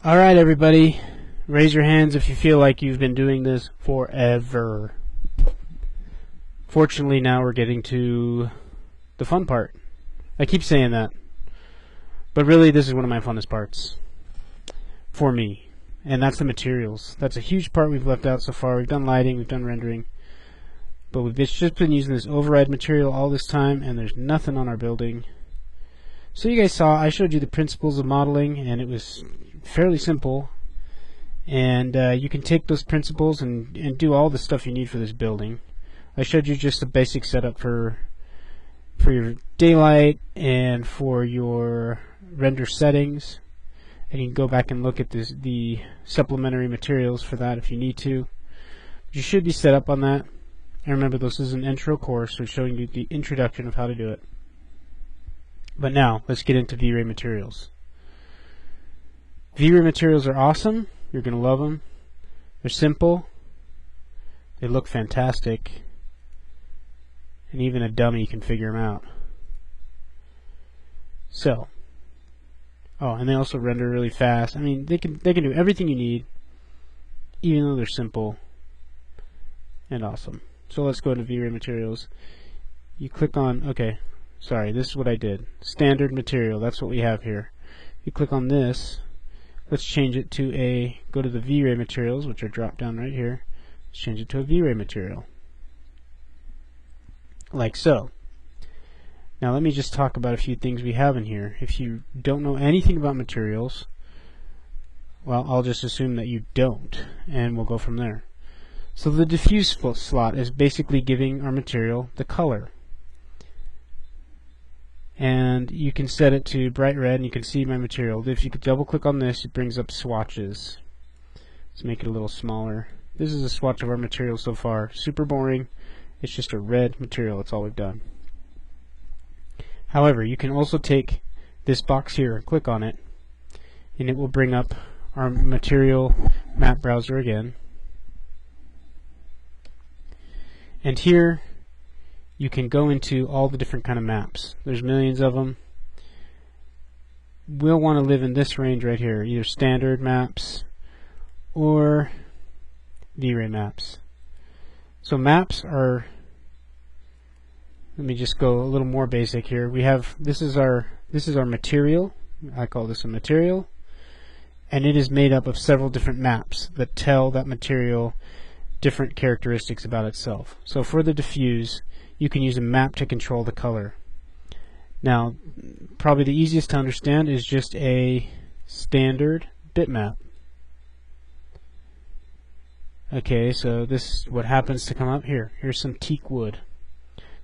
Alright everybody, raise your hands if you feel like you've been doing this forever. Fortunately now we're getting to the fun part. I keep saying that, but really this is one of my funnest parts for me, and that's the materials. That's a huge part we've left out so far. We've done lighting, we've done rendering, but we've just been using this override material all this time, and there's nothing on our building. So you guys saw, I showed you the principles of modeling, and it was fairly simple, and you can take those principles and do all the stuff you need for this building. I showed you just a basic setup for your daylight and for your render settings, and you can go back and look at the supplementary materials for that if you need to. You should be set up on that. And remember, this is an intro course, so showing you the introduction of how to do it. But now, let's get into V-Ray materials. V-Ray materials are awesome. You're going to love them. They're simple. They look fantastic. And even a dummy can figure them out. So, and they also render really fast. I mean, they can do everything you need, even though they're simple and awesome. So let's go to V-Ray materials. You click on, sorry, this is what I did. Standard material, that's what we have here. You click on this. Let's change it to go to the V-Ray materials, which are dropped down right here. Let's change it to a V-Ray material. Like so. Now let me just talk about a few things we have in here. If you don't know anything about materials, well, I'll just assume that you don't, and we'll go from there. So the diffuse slot is basically giving our material the color. And you can set it to bright red, and you can see my material. If you could double click on this, it brings up swatches. Let's make it a little smaller. This is a swatch of our material so far. Super boring. It's just a red material. That's all we've done. However, you can also take this box here and click on it, and it will bring up our material map browser again. And here you can go into all the different kind of maps. There's millions of them. We'll want to live in this range right here, either standard maps or V-Ray maps. So maps are, let me just go a little more basic here. We have, this is our material. I call this a material, and it is made up of several different maps that tell that material different characteristics about itself. So for the diffuse, you can use a map to control the color. Now, probably the easiest to understand is just a standard bitmap. Okay, so this is what happens to come up here. Here's some teak wood.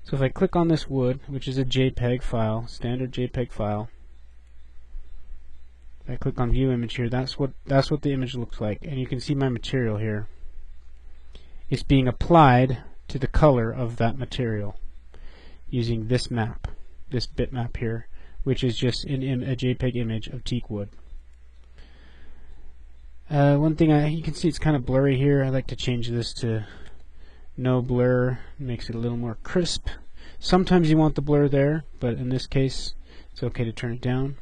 So if I click on this wood, which is a JPEG file, standard JPEG file, if I click on view image here, that's what the image looks like, and you can see my material here. It's being applied to the color of that material using this map, this bitmap here, which is just a JPEG image of teak wood. One thing you can see it's kind of blurry here. I like to change this to no blur. Makes it a little more crisp. Sometimes you want the blur there, but in this case it's okay to turn it down.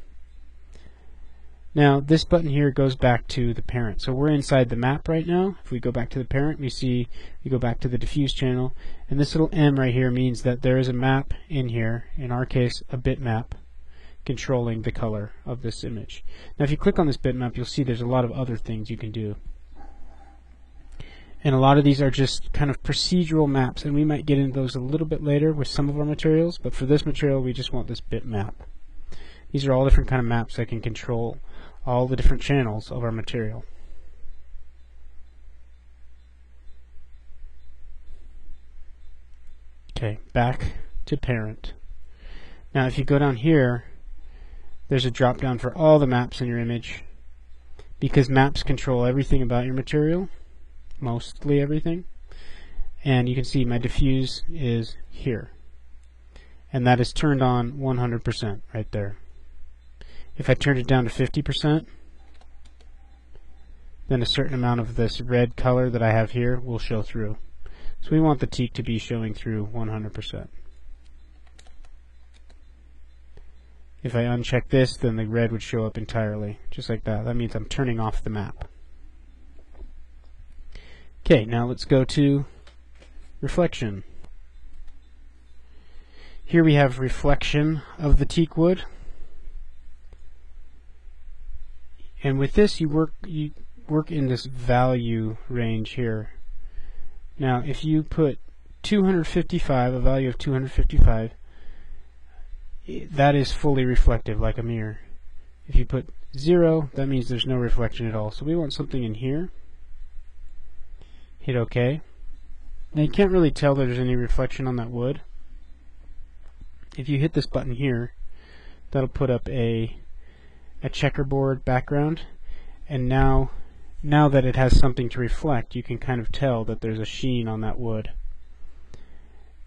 Now this button here goes back to the parent. So we're inside the map right now. If we go back to the parent, we go back to the diffuse channel, and this little M right here means that there is a map in here, in our case a bitmap, controlling the color of this image. Now if you click on this bitmap, you'll see there's a lot of other things you can do. And a lot of these are just kind of procedural maps, and we might get into those a little bit later with some of our materials, but for this material we just want this bitmap. These are all different kind of maps that can control all the different channels of our material. Okay, back to parent. Now if you go down here, there's a drop down for all the maps in your image, because maps control everything about your material, mostly everything. And you can see my diffuse is here, and that is turned on 100% right there. If I turn it down to 50%, then a certain amount of this red color that I have here will show through. So we want the teak to be showing through 100%. If I uncheck this, then the red would show up entirely, just like that. That means I'm turning off the map. Okay, now let's go to reflection. Here we have reflection of the teak wood. And with this, you work in this value range here. Now, if you put 255, a value of 255, that is fully reflective, like a mirror. If you put 0, that means there's no reflection at all. So we want something in here. Hit OK. Now you can't really tell that there's any reflection on that wood. If you hit this button here, that'll put up a checkerboard background, and now that it has something to reflect, you can kind of tell that there's a sheen on that wood.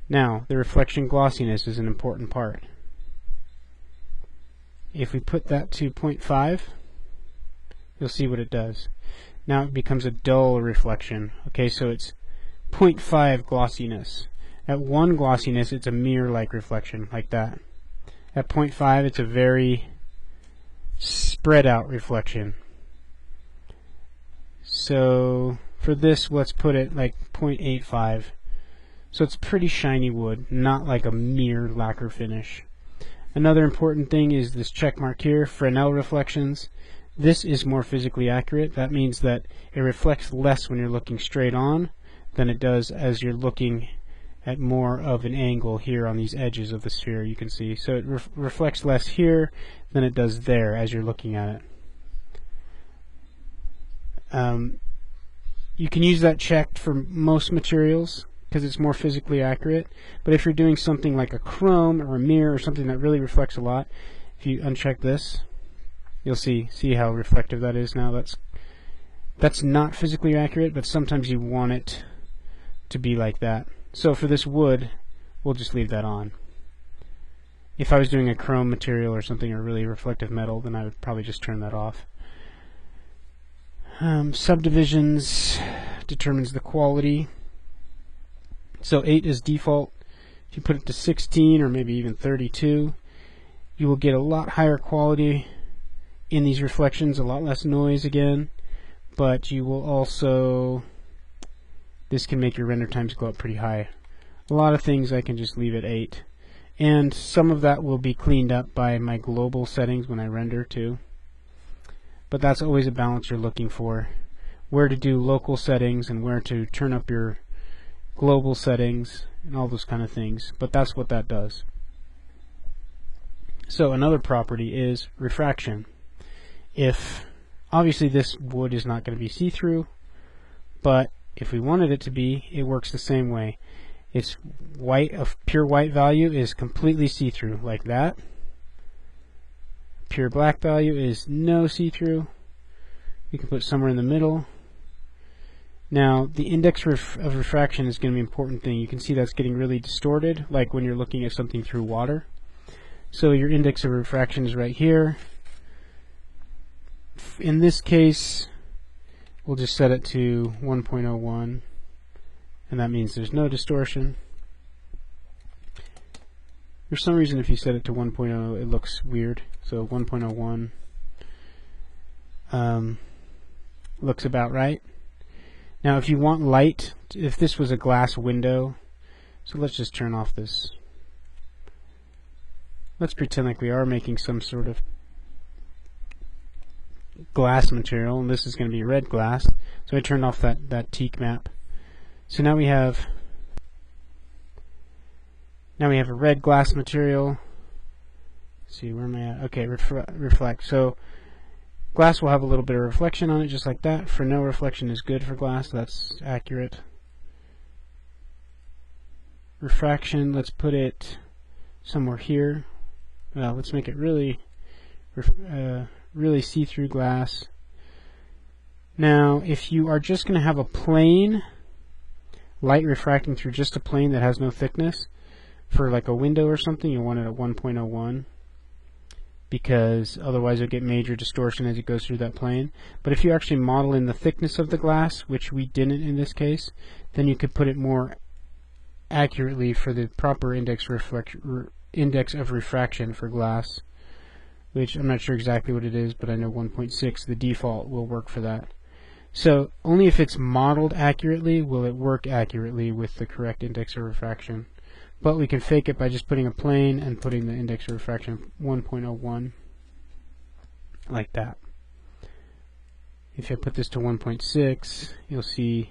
Now, the reflection glossiness is an important part. If we put that to 0.5, you'll see what it does. Now it becomes a dull reflection. Okay, so it's 0.5 glossiness. At 1 glossiness, it's a mirror-like reflection, like that. At 0.5, it's a very spread out reflection. So for this, let's put it like 0.85. So it's pretty shiny wood, not like a mirror lacquer finish. Another important thing is this check mark here, Fresnel reflections. This is more physically accurate. That means that it reflects less when you're looking straight on than it does as you're looking at more of an angle here on these edges of the sphere, you can see. So it reflects less here than it does there as you're looking at it. You can use that check for most materials because it's more physically accurate, but if you're doing something like a chrome or a mirror or something that really reflects a lot, if you uncheck this, you'll see how reflective that is now. That's not physically accurate, but sometimes you want it to be like that. So for this wood, we'll just leave that on. If I was doing a chrome material or something, or really reflective metal, then I would probably just turn that off. Subdivisions determines the quality. So 8 is default. If you put it to 16 or maybe even 32, you will get a lot higher quality in these reflections, a lot less noise again, but you will also, this can make your render times go up pretty high. A lot of things I can just leave at 8, and some of that will be cleaned up by my global settings when I render too, but that's always a balance you're looking for, where to do local settings and where to turn up your global settings and all those kind of things, but that's what that does. So another property is refraction. If obviously this wood is not going to be see-through, but if we wanted it to be, it works the same way. It's white, a pure white value is completely see-through, like that. Pure black value is no see-through. You can put somewhere in the middle. Now, the index of refraction is going to be an important thing. You can see that's getting really distorted, like when you're looking at something through water. So your index of refraction is right here. In this case, we'll just set it to 1.01, and that means there's no distortion. For some reason, if you set it to 1.0, it looks weird. So 1.01 looks about right. Now if you want light, if this was a glass window, so let's just turn off this. Let's pretend like we are making some sort of glass material, and this is going to be red glass. So I turned off that teak map. So now we have a red glass material. Let's see, where am I at? Okay, reflect. So glass will have a little bit of reflection on it, just like that. Fresnel reflection is good for glass. That's accurate. Refraction, let's put it somewhere here. Well, let's make it really see-through glass. Now, if you are just going to have a plain light refracting through just a plane that has no thickness, for like a window or something, you'll want it at 1.01. because otherwise you'll get major distortion as it goes through that plane. But if you actually model in the thickness of the glass, which we didn't in this case, then you could put it more accurately for the proper index of refraction for glass. which I'm not sure exactly what it is, but I know 1.6, the default, will work for that. So only if it's modeled accurately will it work accurately with the correct index of refraction. But we can fake it by just putting a plane and putting the index of refraction 1.01, like that. If I put this to 1.6, you'll see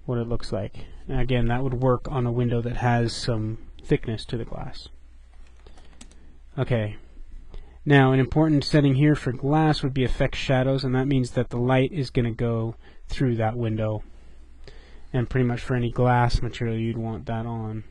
what it looks like. Now again, that would work on a window that has some thickness to the glass. Okay. Now, an important setting here for glass would be affect shadows, and that means that the light is going to go through that window. And pretty much for any glass material, you'd want that on.